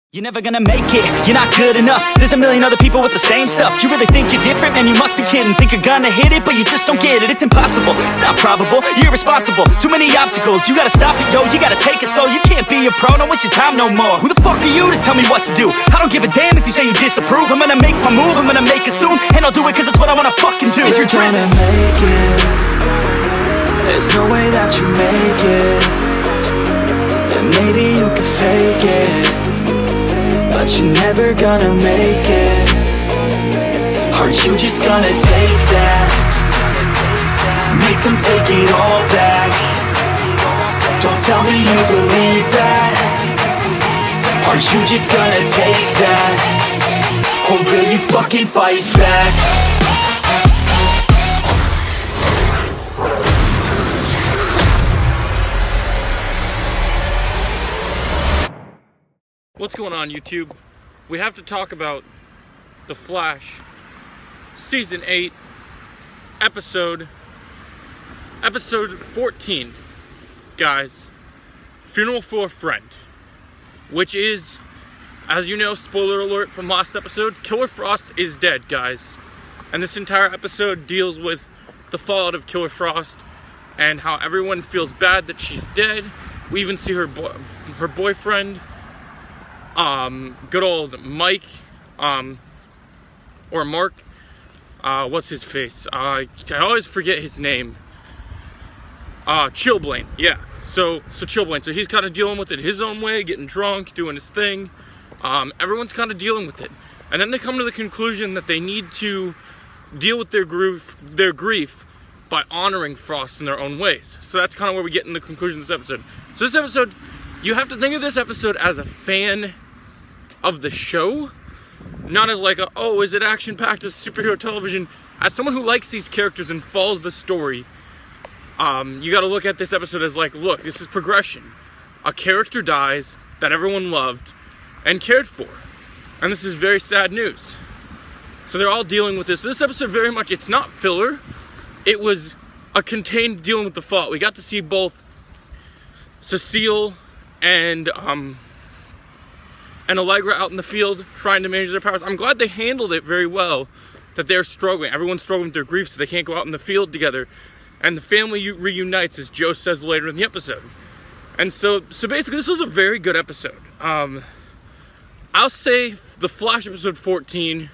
You're never gonna make it, you're not good enough. There's a million other people with the same stuff. You really think you're different? Man, you must be kidding. Think you're gonna hit it, but you just don't get it. It's impossible, it's not probable, you're irresponsible. Too many obstacles, you gotta stop it, yo. You gotta take it slow, you can't be a pro. Don't waste your time no more. Who the fuck are you to tell me what to do? I don't give a damn if you say you disapprove. I'm gonna make my move, I'm gonna make it soon. And I'll do it cause it's what I wanna fucking do. You're gonna make it. There's no way that you make it. And maybe you can fake it, but you're never gonna make it. Are you just gonna take that? Make them take it all back. Don't tell me you believe that. Are you just gonna take that? Or will you fucking fight back? What's going on, YouTube? We have to talk about The Flash Season 8 episode 14, guys. Funeral for a Friend, which is, as you know, spoiler alert from last episode, Killer Frost is dead, guys. And this entire episode deals with the fallout of Killer Frost and how everyone feels bad that she's dead. We even see her boyfriend, good old Mike, or Mark, what's his face? I always forget his name. Chillblaine, yeah. So Chillblaine, so he's kind of dealing with it his own way, getting drunk, doing his thing. Everyone's kind of dealing with it. And then they come to the conclusion that they need to deal with their grief by honoring Frost in their own ways. So that's kind of where we get in the conclusion of this episode. So this episode, you have to think of this episode as a fan of the show, not as like is it action-packed as superhero television. As someone who likes these characters and follows the story, you got to look at this episode as like, look, this is progression. A character dies that everyone loved and cared for, and this is very sad news. So they're all dealing with this. So this episode very much, it's not filler. It was a contained dealing with the fallout. We got to see both Cecile and Allegra out in the field trying to manage their powers. I'm glad they handled it very well, that they're struggling. Everyone's struggling with their grief, so they can't go out in the field together. And the family reunites, as Joe says later in the episode. And so basically, this was a very good episode. I'll say the Flash episode 14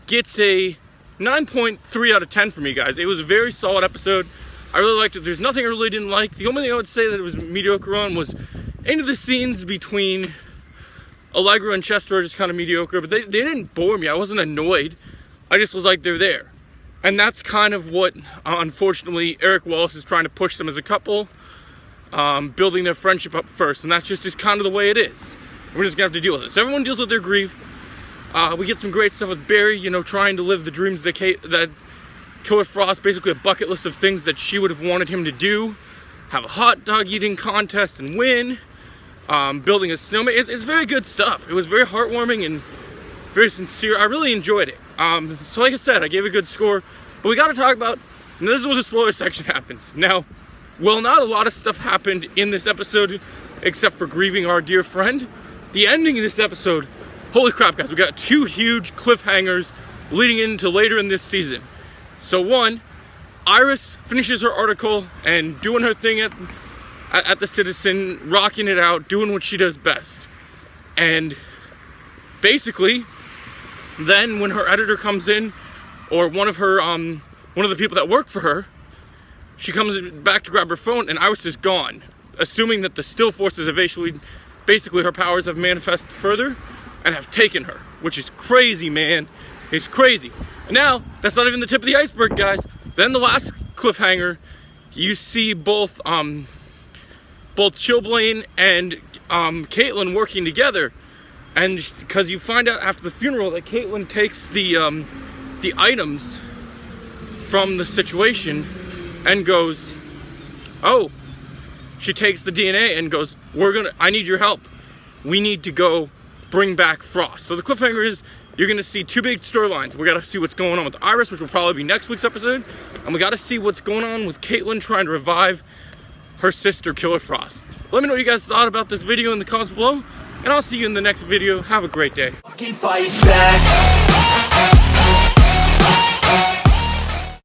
gets a 9.3 out of 10 for me, guys. It was a very solid episode. I really liked it. There's nothing I really didn't like. The only thing I would say that it was mediocre on was any of the scenes between Allegra and Chester are just kind of mediocre, but they didn't bore me. I wasn't annoyed. I just was like, they're there. And that's kind of what, unfortunately, Eric Wallace is trying to push them as a couple, building their friendship up first. And that's just kind of the way it is. We're just going to have to deal with it. So everyone deals with their grief. We get some great stuff with Barry, trying to live the dreams that Killer Frost, basically a bucket list of things that she would have wanted him to do. Have a hot dog eating contest and win. Building a snowman. It's very good stuff. It was very heartwarming and very sincere. I really enjoyed it. So like I said, I gave a good score. But we got to talk about, and this is where the spoiler section happens. Now, well, not a lot of stuff happened in this episode, except for grieving our dear friend. The ending of this episode, holy crap, guys, we got two huge cliffhangers leading into later in this season. So one, Iris finishes her article and doing her thing at the Citizen, rocking it out, doing what she does best. And basically, then when her editor comes in, or one of the people that work for her, she comes back to grab her phone, and Iris is gone, assuming that the still forces have basically her powers have manifested further and have taken her, which is crazy, man. It's crazy. And now, that's not even the tip of the iceberg, guys. Then the last cliffhanger, you see both Chillblaine and Caitlin working together, and because you find out after the funeral that Caitlin takes the items from the situation and goes, she takes the DNA and goes, I need your help. We need to go bring back Frost. So the cliffhanger is, you're gonna see two big storylines. We gotta see what's going on with Iris, which will probably be next week's episode, and we gotta see what's going on with Caitlin trying to revive her sister, Killer Frost. Let me know what you guys thought about this video in the comments below. and I'll see you in the next video. Have a great day. Fucking fight back.